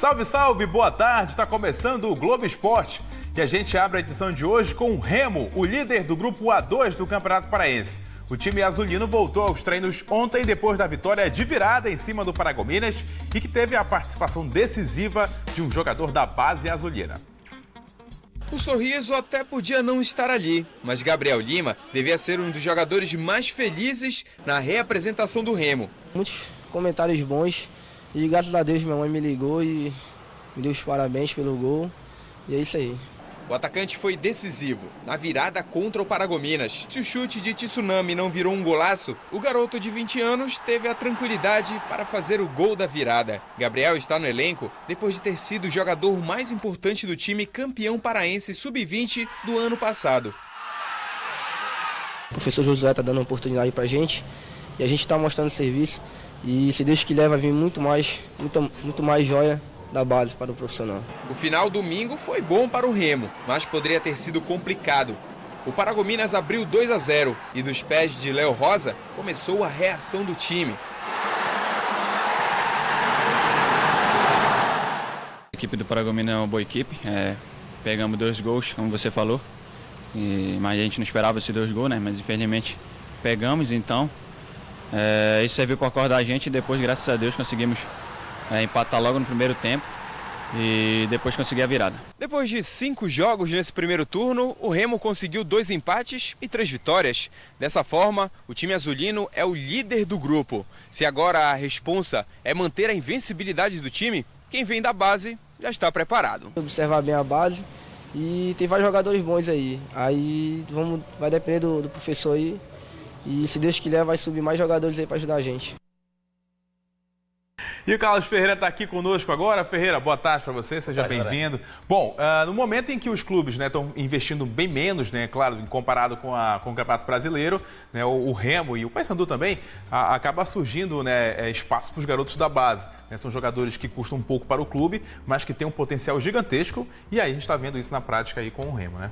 Salve, salve, boa tarde, está começando o Globo Esporte e a gente abre a edição de hoje com o Remo, o líder do grupo A2 do Campeonato Paraense. O time azulino voltou aos treinos ontem depois da vitória de virada em cima do Paragominas e que teve a participação decisiva de um jogador da base azulina. O sorriso até podia não estar ali, mas Gabriel Lima devia ser um dos jogadores mais felizes na reapresentação do Remo. Muitos comentários bons e graças a Deus minha mãe me ligou e me deu os parabéns pelo gol e é isso aí. O atacante foi decisivo na virada contra o Paragominas. Se o chute de Tsunami não virou um golaço, o garoto de 20 anos teve a tranquilidade para fazer o gol da virada. Gabriel está no elenco depois de ter sido o jogador mais importante do time campeão paraense sub-20 do ano passado. O professor Josué está dando uma oportunidade para a gente e a gente está mostrando serviço e se Deus quiser vai vir muito mais joia da base para o profissional. O final domingo foi bom para o Remo, mas poderia ter sido complicado. O Paragominas abriu 2-0 e dos pés de Léo Rosa começou a reação do time. A equipe do Paragominas é uma boa equipe, pegamos 2 gols, como você falou, mas a gente não esperava esses 2 gols, né? Mas infelizmente pegamos, então isso serviu para acordar a gente e depois, graças a Deus, conseguimos empatar logo no primeiro tempo e depois conseguir a virada. Depois de 5 jogos nesse primeiro turno, o Remo conseguiu 2 empates e 3 vitórias. Dessa forma, o time azulino é o líder do grupo. Se agora a responsa é manter a invencibilidade do time, quem vem da base já está preparado. Observar bem a base e tem vários jogadores bons aí. Vai depender do professor aí e se Deus quiser vai subir mais jogadores aí para ajudar a gente. E o Carlos Ferreira está aqui conosco agora. Ferreira, boa tarde para você, seja bem-vindo. Bom, no momento em que os clubes estão investindo bem menos, claro, comparado com o Campeonato Brasileiro, o Remo e o Paysandu também, acaba surgindo espaço para os garotos da base. São jogadores que custam um pouco para o clube, mas que têm um potencial gigantesco e aí a gente está vendo isso na prática aí com o Remo, né?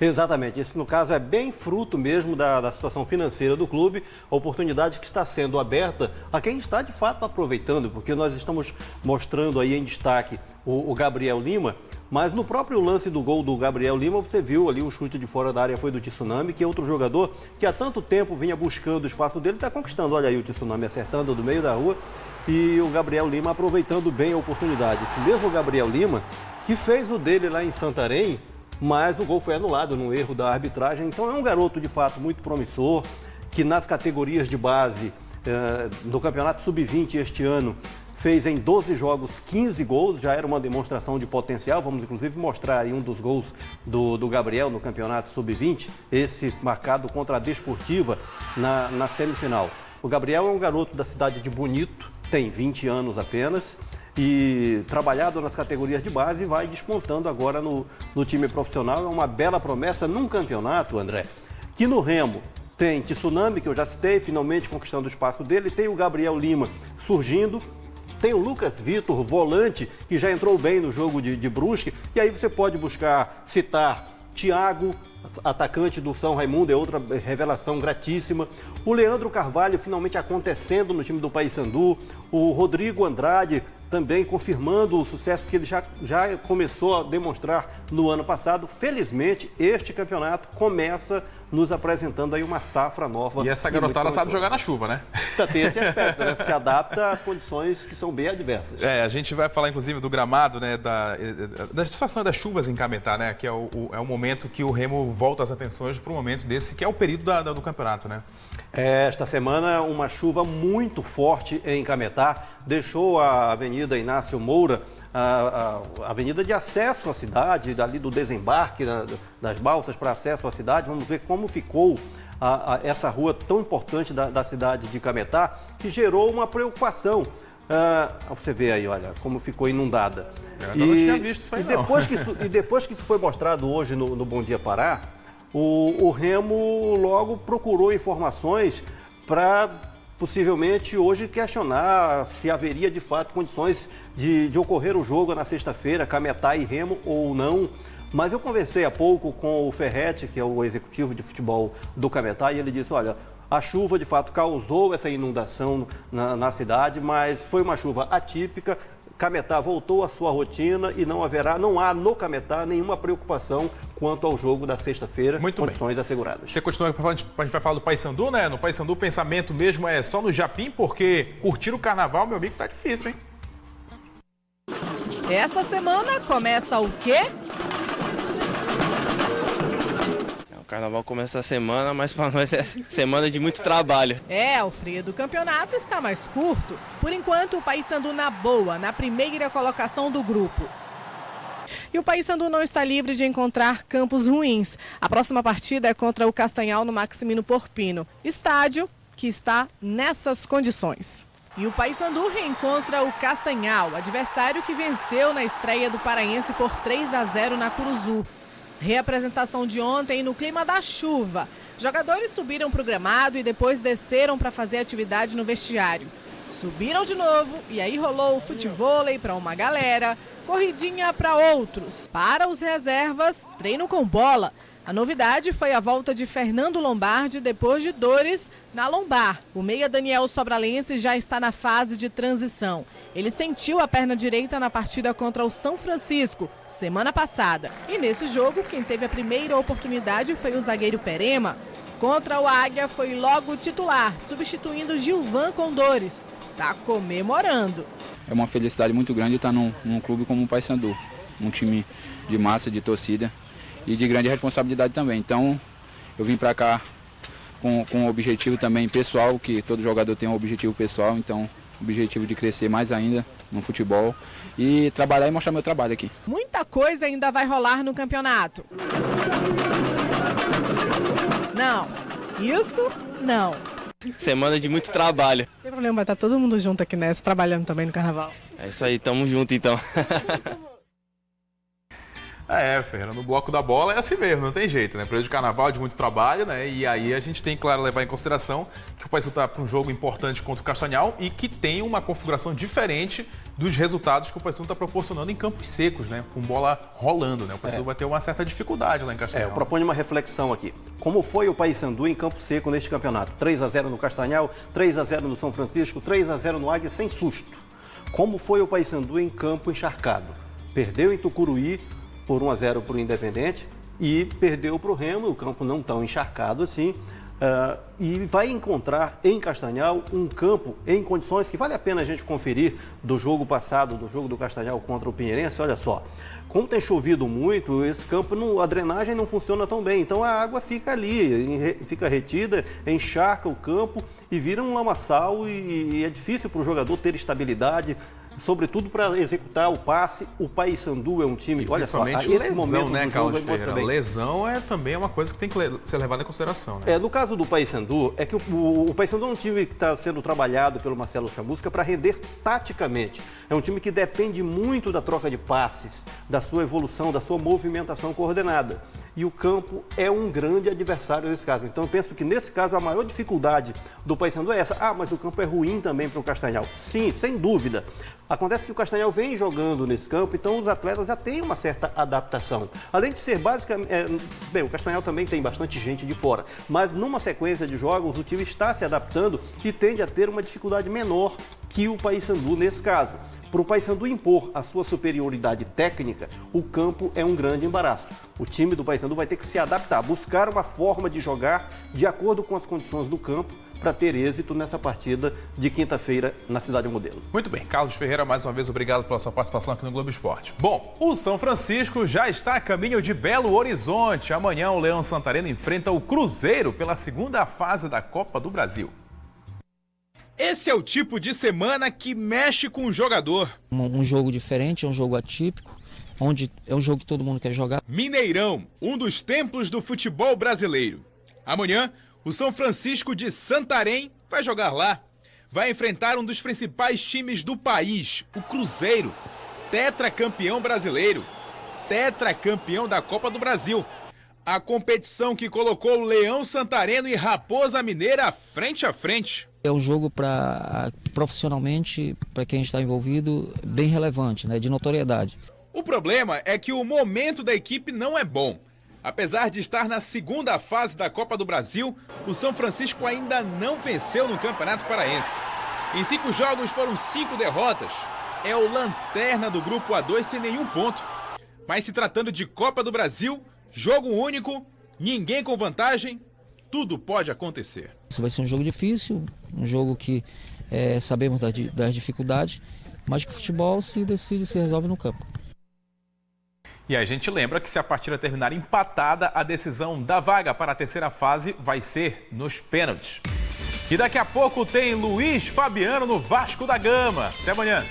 Exatamente, isso no caso é bem fruto mesmo da situação financeira do clube, a oportunidade que está sendo aberta a quem está de fato aproveitando, porque nós estamos mostrando aí em destaque o Gabriel Lima, mas no próprio lance do gol do Gabriel Lima, você viu ali o chute de fora da área foi do Tsunami, que é outro jogador que há tanto tempo vinha buscando o espaço dele, está conquistando, olha aí o Tsunami acertando do meio da rua e o Gabriel Lima aproveitando bem a oportunidade. Esse mesmo Gabriel Lima que fez o dele lá em Santarém, mas o gol foi anulado num erro da arbitragem. Então é um garoto de fato muito promissor, que nas categorias de base do Campeonato Sub-20 este ano fez em 12 jogos 15 gols, já era uma demonstração de potencial. Vamos inclusive mostrar aí um dos gols do Gabriel no Campeonato Sub-20, esse marcado contra a Desportiva na semifinal. O Gabriel é um garoto da cidade de Bonito, tem 20 anos apenas, e trabalhado nas categorias de base vai despontando agora no time profissional. É uma bela promessa num campeonato, André, que no Remo tem Tsunami, que eu já citei, finalmente conquistando o espaço dele, tem o Gabriel Lima surgindo, tem o Lucas Vitor, volante, que já entrou bem no jogo de Brusque, e aí você pode citar Thiago, atacante do São Raimundo, é outra revelação gratíssima. O Leandro Carvalho finalmente acontecendo no time do Paysandu. O Rodrigo Andrade também confirmando o sucesso que ele já começou a demonstrar no ano passado. Felizmente, este campeonato começa nos apresentando aí uma safra nova. E essa garotada sabe jogar na chuva, né? Tem esse aspecto, né? Se adapta às condições que são bem adversas. A gente vai falar inclusive do gramado, da situação das chuvas em Cametá, que é o momento que o Remo volta as atenções para o momento desse, que é o período do campeonato, né? Esta semana, uma chuva muito forte em Cametá deixou a Avenida Inácio Moura, a avenida de acesso à cidade, dali do desembarque das balsas para acesso à cidade. Vamos ver como ficou essa rua tão importante da cidade de Cametá, que gerou uma preocupação. Você vê aí, olha, como ficou inundada. Eu não tinha visto isso aí, depois que isso foi mostrado hoje no Bom Dia Pará, o Remo logo procurou informações para possivelmente hoje questionar se haveria de fato condições de ocorrer o jogo na sexta-feira, Cametá e Remo ou não. Mas eu conversei há pouco com o Ferretti, que é o executivo de futebol do Cametá, e ele disse, olha, a chuva de fato causou essa inundação na cidade, mas foi uma chuva atípica, Cametá voltou à sua rotina e não há no Cametá nenhuma preocupação quanto ao jogo da sexta-feira, condições asseguradas. Você continua, a gente vai falar do Paysandu, né? No Paysandu o pensamento mesmo é só no Japim, porque curtir o carnaval, meu amigo, tá difícil, hein? Essa semana começa o quê? O carnaval começa a semana, mas para nós é semana de muito trabalho. Alfredo, o campeonato está mais curto. Por enquanto, o Paysandu na boa, na primeira colocação do grupo. E o Paysandu não está livre de encontrar campos ruins. A próxima partida é contra o Castanhal no Maximino Porpino, estádio que está nessas condições. E o Paysandu reencontra o Castanhal, adversário que venceu na estreia do Paraense por 3-0 na Curuzu. Reapresentação de ontem no clima da chuva. Jogadores subiram para o gramado e depois desceram para fazer atividade no vestiário. Subiram de novo e aí rolou o futevôlei para uma galera, corridinha para outros. Para os reservas, treino com bola. A novidade foi a volta de Fernando Lombardi depois de dores na lombar. O meia Daniel Sobralense já está na fase de transição. Ele sentiu a perna direita na partida contra o São Francisco, semana passada. E nesse jogo, quem teve a primeira oportunidade foi o zagueiro Perema. Contra o Águia foi logo titular, substituindo Gilvan com dores. Tá comemorando. É uma felicidade muito grande estar num clube como o Paysandu, um time de massa, de torcida e de grande responsabilidade também. Então, eu vim para cá com um objetivo também pessoal, que todo jogador tem um objetivo pessoal, então objetivo de crescer mais ainda no futebol e trabalhar e mostrar meu trabalho aqui. Muita coisa ainda vai rolar no campeonato. Não, isso não. Semana de muito trabalho. Não tem problema, vai estar todo mundo junto aqui nessa, trabalhando também no carnaval. É isso aí, tamo junto então. Ferreira, no bloco da bola é assim mesmo, não tem jeito, né? Período de carnaval, de muito trabalho, né? E aí a gente tem, claro, levar em consideração que o Paysandu está para um jogo importante contra o Castanhal e que tem uma configuração diferente dos resultados que o Paysandu está proporcionando em campos secos, né? Com bola rolando, né? O Paysandu vai ter uma certa dificuldade lá em Castanhal. Eu proponho uma reflexão aqui. Como foi o Paysandu em campo seco neste campeonato? 3-0 no Castanhal, 3-0 no São Francisco, 3-0 no Águia, sem susto. Como foi o Paysandu em campo encharcado? Perdeu em Tucuruí por 1-0 para o Independente e perdeu para o Remo, o campo não tão encharcado assim, e vai encontrar em Castanhal um campo em condições que vale a pena a gente conferir do jogo passado, do jogo do Castanhal contra o Pinheirense. Olha só, como tem chovido muito, esse campo, a drenagem não funciona tão bem, então a água fica ali, fica retida, encharca o campo e vira um lamaçal e é difícil para o jogador ter estabilidade, sobretudo para executar o passe. O Paysandu é um time, olha só, esse lesão, momento né, do jogo Carlos Ferreira? Lesão também uma coisa que tem que ser levada em consideração, né? No caso do Paysandu, é que o Paysandu é um time que está sendo trabalhado pelo Marcelo Chamusca para render taticamente. É um time que depende muito da troca de passes, da sua evolução, da sua movimentação coordenada. E o campo é um grande adversário nesse caso. Então eu penso que nesse caso a maior dificuldade do Paysandu é essa. Mas o campo é ruim também para o Castanhal. Sim, sem dúvida. Acontece que o Castanhal vem jogando nesse campo, então os atletas já têm uma certa adaptação. Além de ser basicamente... o Castanhal também tem bastante gente de fora. Mas numa sequência de jogos o time está se adaptando e tende a ter uma dificuldade menor que o Paysandu nesse caso. Para o Paysandu impor a sua superioridade técnica, o campo é um grande embaraço. O time do Paysandu vai ter que se adaptar, buscar uma forma de jogar de acordo com as condições do campo para ter êxito nessa partida de quinta-feira na Cidade Modelo. Muito bem, Carlos Ferreira, mais uma vez, obrigado pela sua participação aqui no Globo Esporte. Bom, o São Francisco já está a caminho de Belo Horizonte. Amanhã o Leão Santareno enfrenta o Cruzeiro pela segunda fase da Copa do Brasil. Esse é o tipo de semana que mexe com o jogador. Um jogo diferente, um jogo atípico, onde é um jogo que todo mundo quer jogar. Mineirão, um dos templos do futebol brasileiro. Amanhã, o São Francisco de Santarém vai jogar lá. Vai enfrentar um dos principais times do país, o Cruzeiro, tetracampeão brasileiro, tetracampeão da Copa do Brasil. A competição que colocou o Leão Santareno e Raposa Mineira frente a frente. É um jogo profissionalmente, para quem está envolvido, bem relevante, né, de notoriedade. O problema é que o momento da equipe não é bom. Apesar de estar na segunda fase da Copa do Brasil, o São Francisco ainda não venceu no Campeonato Paraense. Em 5 jogos foram 5 derrotas. é o lanterna do grupo A2 sem nenhum ponto. Mas se tratando de Copa do Brasil, jogo único, ninguém com vantagem, tudo pode acontecer. Isso vai ser um jogo difícil, um jogo que sabemos das dificuldades, mas que o futebol se decide, se resolve no campo. E a gente lembra que se a partida terminar empatada, a decisão da vaga para a terceira fase vai ser nos pênaltis. E daqui a pouco tem Luiz Fabiano no Vasco da Gama. Até amanhã.